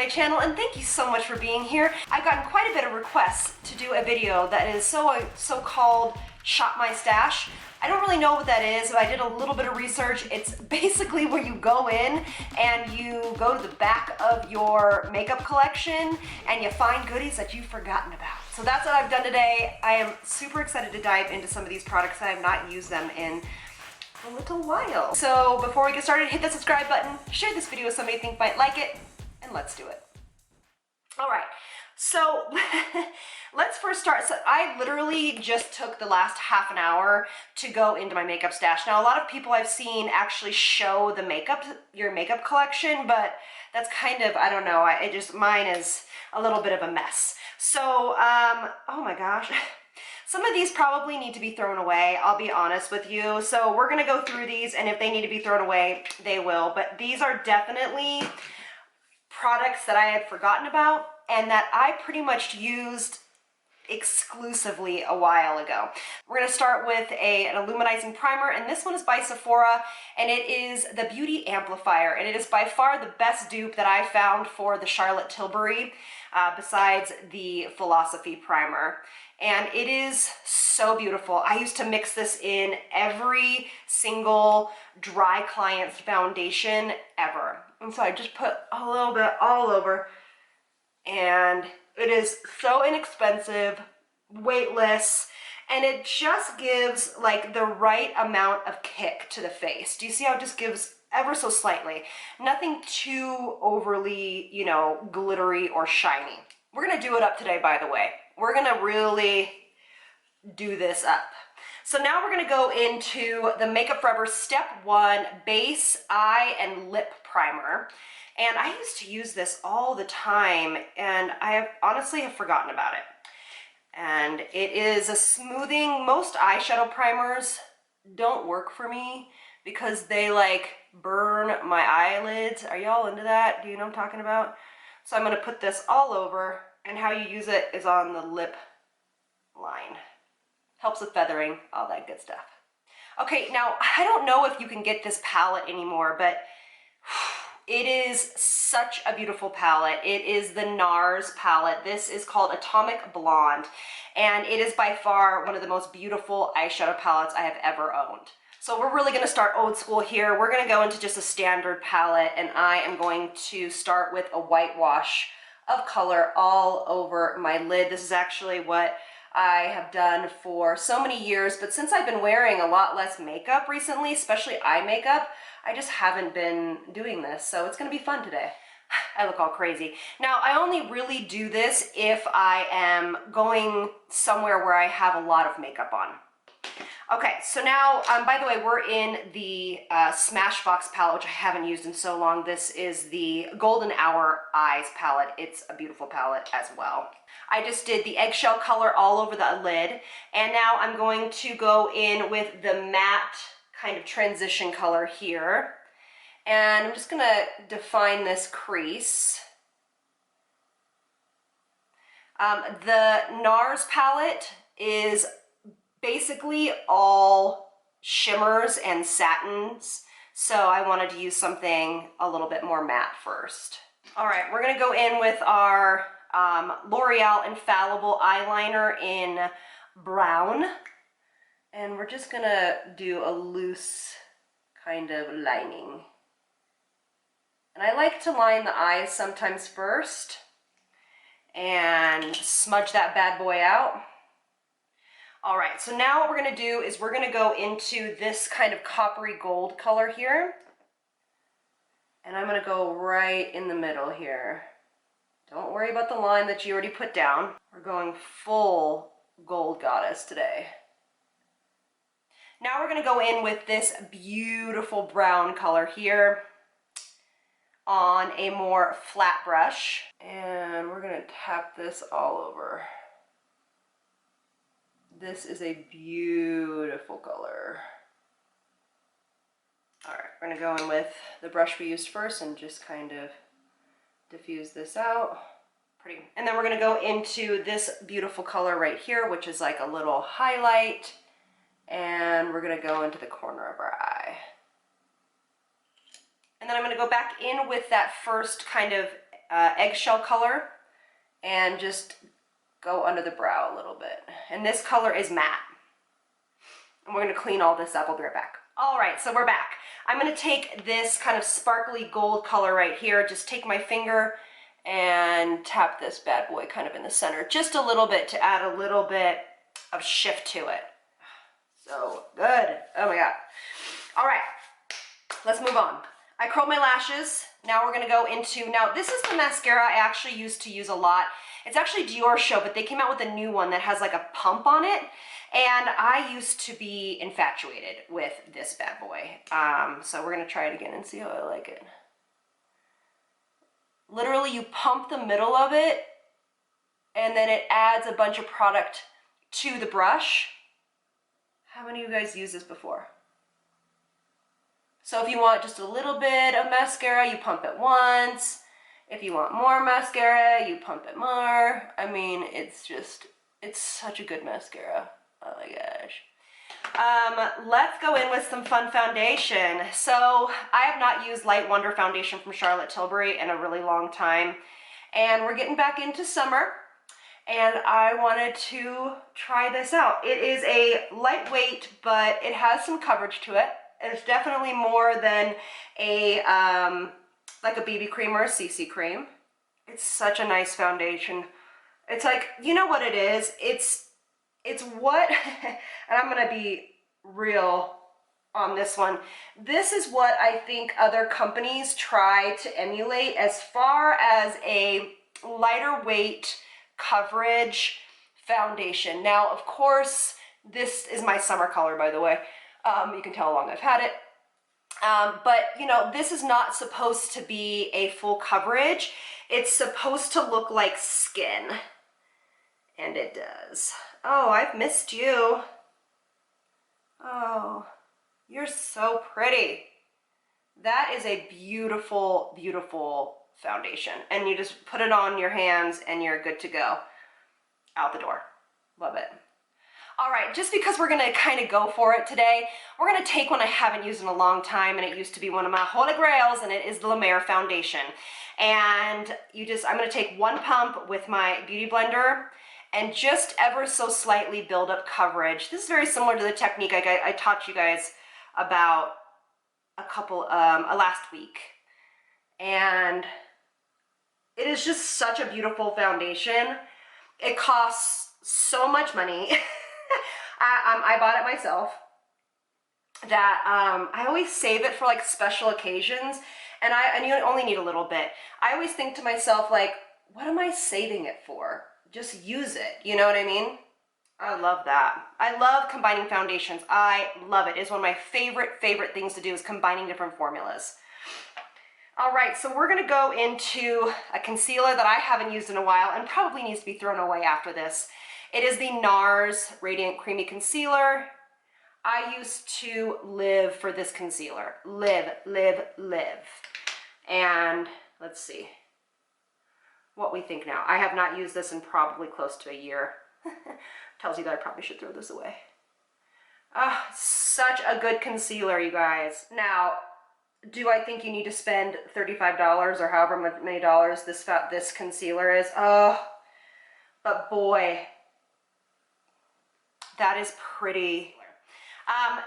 my channel, and thank you so much for being here. I've gotten quite a bit of requests to do a video that is so-called Shop My Stash. I don't really know what that is, but I did a little bit of research. It's basically where you go in and you go to the back of your makeup collection and you find goodies that you've forgotten about. So that's what I've done today. I am super excited to dive into some of these products. I have not used them in a little while. So before we get started, hit the subscribe button, share this video with somebody you think might like it, and let's do it. All right, so let's first start. So I literally just took the last half an hour to go into my makeup stash. Now, a lot of people I've seen actually show your makeup collection, but that's kind of, I don't know, mine is a little bit of a mess. So, oh my gosh. Some of these probably need to be thrown away, I'll be honest with you. So we're gonna go through these, and if they need to be thrown away, they will. But these are definitely products that I had forgotten about and that I pretty much used exclusively a while ago. We're gonna start with an illuminizing primer, and this one is by Sephora, and it is the Beauty Amplifier, and it is by far the best dupe that I found for the Charlotte Tilbury, besides the Philosophy Primer. And it is so beautiful. I used to mix this in every single dry client's foundation ever. And so I just put a little bit all over, and it is so inexpensive, weightless, and it just gives like the right amount of kick to the face. Do you see how it just gives ever so slightly? Nothing too overly, you know, glittery or shiny. We're gonna do it up today, by the way. We're gonna really do this up. So now we're gonna go into the Makeup Forever Step 1 Base Eye and Lip Primer. And I used to use this all the time, and I honestly have forgotten about it. And it is a smoothing. Most eyeshadow primers don't work for me because they like burn my eyelids. Are y'all into that? Do you know what I'm talking about? So I'm gonna put this all over, and how you use it is on the lip line. Helps with feathering, all that good stuff. Okay, now I don't know if you can get this palette anymore, but it is such a beautiful palette. It is the NARS palette. This is called Atomic Blonde, and it is by far one of the most beautiful eyeshadow palettes I have ever owned. So we're really gonna start old school here. We're gonna go into just a standard palette, and I am going to start with a whitewash of color all over my lid. This is actually what I have done for so many years, but since I've been wearing a lot less makeup recently, especially eye makeup, I just haven't been doing this, so it's gonna be fun today. I look all crazy. Now, I only really do this if I am going somewhere where I have a lot of makeup on. Okay, so now, by the way, we're in the Smashbox palette, which I haven't used in so long. This is the Golden Hour Eyes palette. It's a beautiful palette as well. I just did the eggshell color all over the lid, and now I'm going to go in with the matte kind of transition color here. And I'm just gonna define this crease. The NARS palette is basically all shimmers and satins, so I wanted to use something a little bit more matte first. All right, we're gonna go in with our L'Oreal Infallible eyeliner in brown, and we're just gonna do a loose kind of lining. And I like to line the eyes sometimes first and smudge that bad boy out. All right, so now what we're gonna do is we're gonna go into this kind of coppery gold color here. And I'm gonna go right in the middle here. Don't worry about the line that you already put down. We're going full gold goddess today. Now we're gonna go in with this beautiful brown color here on a more flat brush. And we're gonna tap this all over. This is a beautiful color. All right, we're gonna go in with the brush we used first and just kind of diffuse this out. Pretty. And then we're gonna go into this beautiful color right here, which is like a little highlight. And we're gonna go into the corner of our eye. And then I'm gonna go back in with that first kind of eggshell color and just go under the brow a little bit. And this color is matte. And we're gonna clean all this up. I'll be right back. All right, so we're back. I'm gonna take this kind of sparkly gold color right here, just take my finger and tap this bad boy kind of in the center, just a little bit to add a little bit of shift to it. So good, oh my God. All right, let's move on. I curled my lashes. Now we're gonna go into, now this is the mascara I actually used to use a lot. It's actually Dior Show, but they came out with a new one that has like a pump on it. And I used to be infatuated with this bad boy. So we're gonna try it again and see how I like it. Literally, you pump the middle of it, and then it adds a bunch of product to the brush. How many of you guys used this before? So if you want just a little bit of mascara, you pump it once. If you want more mascara, you pump it more. I mean, it's such a good mascara. Oh my gosh. Let's go in with some fun foundation. So I have not used Light Wonder foundation from Charlotte Tilbury in a really long time. And we're getting back into summer. And I wanted to try this out. It is a lightweight, but it has some coverage to it. It's definitely more than a, like a BB cream or a CC cream. It's such a nice foundation. It's like, you know what it is? It's what, and I'm gonna be real on this one. This is what I think other companies try to emulate as far as a lighter weight coverage foundation. Now, of course, this is my summer color, by the way. You can tell how long I've had it. But, you know, this is not supposed to be a full coverage. It's supposed to look like skin. And it does. Oh, I've missed you. Oh, you're so pretty. That is a beautiful, beautiful foundation. And you just put it on your hands and you're good to go. Out the door. Love it. All right, just because we're gonna kind of go for it today, we're gonna take one I haven't used in a long time, and it used to be one of my holy grails, and it is the La Mer foundation. And I'm gonna take one pump with my Beauty Blender and just ever so slightly build up coverage. This is very similar to the technique I taught you guys about last week. And it is just such a beautiful foundation. It costs so much money. I bought it myself. That I always save it for like special occasions, and you only need a little bit. I always think to myself, like, what am I saving it for? Just use it, you know what I mean? I love that. I love combining foundations. I love it. It's one of my favorite things to do, is combining different formulas. All right, so we're gonna go into a concealer that I haven't used in a while and probably needs to be thrown away after this. It is the NARS Radiant Creamy Concealer. I used to live for this concealer. Live. And let's see what we think now. I have not used this in probably close to a year. Tells you that I probably should throw this away. Ah, such a good concealer, you guys. Now, do I think you need to spend $35 or however many dollars this concealer is? Oh, but boy, that is pretty.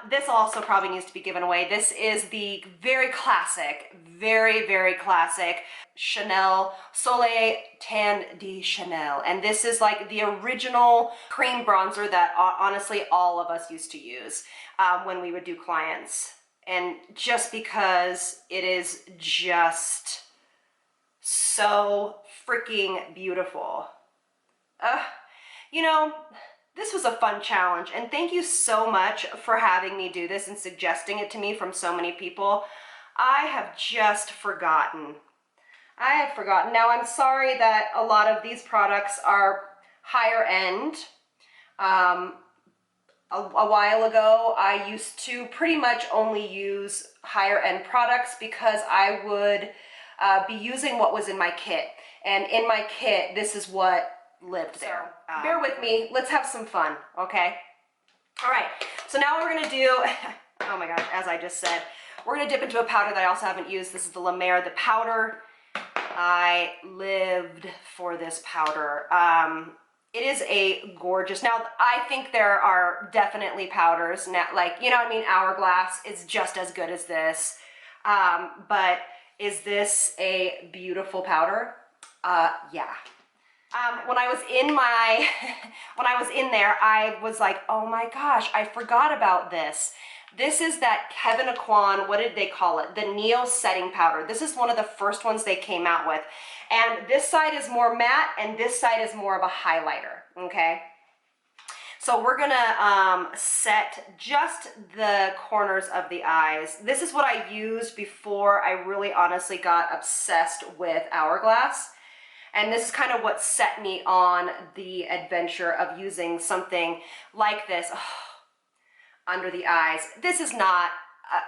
This also probably needs to be given away. This is the very classic, very classic Chanel Soleil Tan de Chanel. And this is like the original cream bronzer that honestly all of us used to use when we would do clients. And just because it is just so freaking beautiful. You know, this was a fun challenge, and thank you so much for having me do this and suggesting it to me from so many people. I have just forgotten. I have forgotten. Now, I'm sorry that a lot of these products are higher end. A while ago, I used to pretty much only use higher end products because I would be using what was in my kit. And in my kit, this is what lived there. Bear with me, let's have some fun, okay? All right, so now we're gonna do, oh my gosh, as I just said, we're gonna dip into a powder that I also haven't used. This is the La Mer, the powder. I lived for this powder. It is a gorgeous, now I think there are definitely powders now, like, you know what I mean, Hourglass is just as good as this. But is this a beautiful powder? Yeah. When I was in my, when I was in there, I was like, oh my gosh, I forgot about this. This is that Kevyn Aucoin, what did they call it? The Neo Setting Powder. This is one of the first ones they came out with. And this side is more matte and this side is more of a highlighter, okay? So we're gonna set just the corners of the eyes. This is what I used before I really honestly got obsessed with Hourglass. And this is kind of what set me on the adventure of using something like this under the eyes. This is not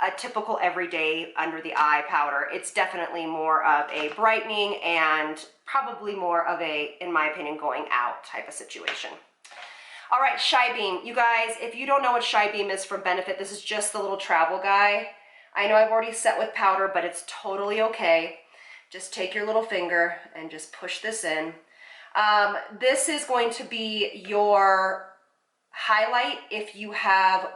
a typical everyday under the eye powder. It's definitely more of a brightening and probably more of a, in my opinion, going out type of situation. All right, Shy Beam. You guys, if you don't know what Shy Beam is from Benefit, this is just the little travel guy. I know I've already set with powder, but it's totally okay. Just take your little finger and just push this in. This is going to be your highlight if you have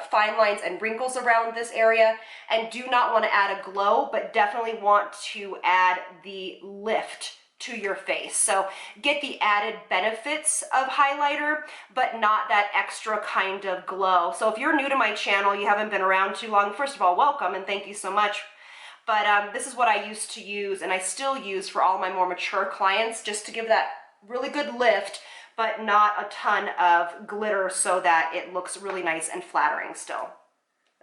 fine lines and wrinkles around this area and do not want to add a glow, but definitely want to add the lift to your face. So get the added benefits of highlighter, but not that extra kind of glow. So if you're new to my channel, you haven't been around too long, first of all, welcome and thank you so much. But this is what I used to use and I still use for all my more mature clients, just to give that really good lift, but not a ton of glitter so that it looks really nice and flattering still.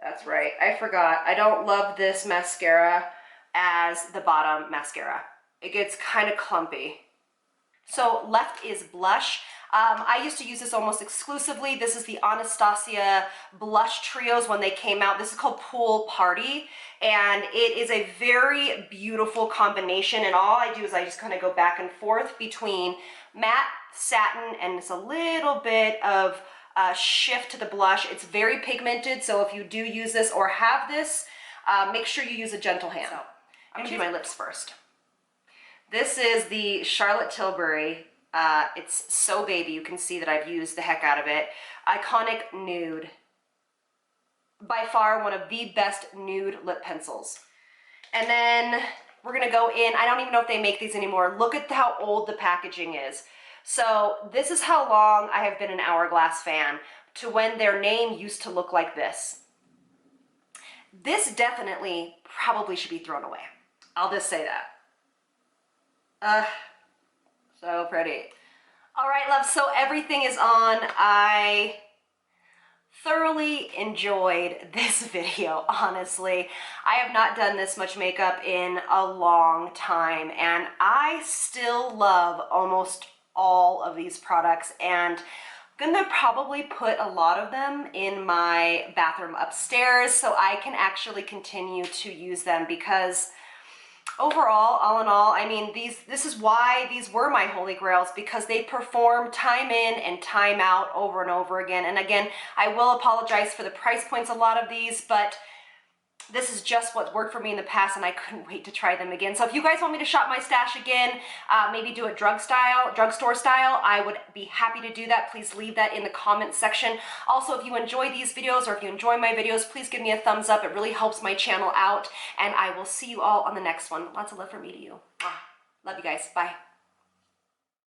That's right, I forgot. I don't love this mascara as the bottom mascara. It gets kind of clumpy. So left is blush. I used to use this almost exclusively. This is the Anastasia blush trios when they came out. This is called Pool Party, and it is a very beautiful combination. And all I do is I just kind of go back and forth between matte, satin, and it's a little bit of shift to the blush. It's very pigmented, so if you do use this or have this, make sure you use a gentle hand. So I'm gonna do my lips first. This is the Charlotte Tilbury. It's So Baby. You can see that I've used the heck out of it. Iconic Nude. By far one of the best nude lip pencils. And then we're gonna go in, I don't even know if they make these anymore. Look at how old the packaging is. So this is how long I have been an Hourglass fan, to when their name used to look like this. This definitely probably should be thrown away. I'll just say that. So pretty. All right, love, so everything is on. I thoroughly enjoyed this video, honestly. I have not done this much makeup in a long time, and I still love almost all of these products, and I'm gonna probably put a lot of them in my bathroom upstairs so I can actually continue to use them, because overall, all in all, I mean, this is why these were my holy grails, because they perform time in and time out over and over again. And again, I will apologize for the price points, a lot of these, but this is just what's worked for me in the past, and I couldn't wait to try them again. So if you guys want me to shop my stash again, maybe do it drugstore style, I would be happy to do that. Please leave that in the comments section. Also, if you enjoy these videos or if you enjoy my videos, please give me a thumbs up. It really helps my channel out, and I will see you all on the next one. Lots of love from me to you. Love you guys. Bye.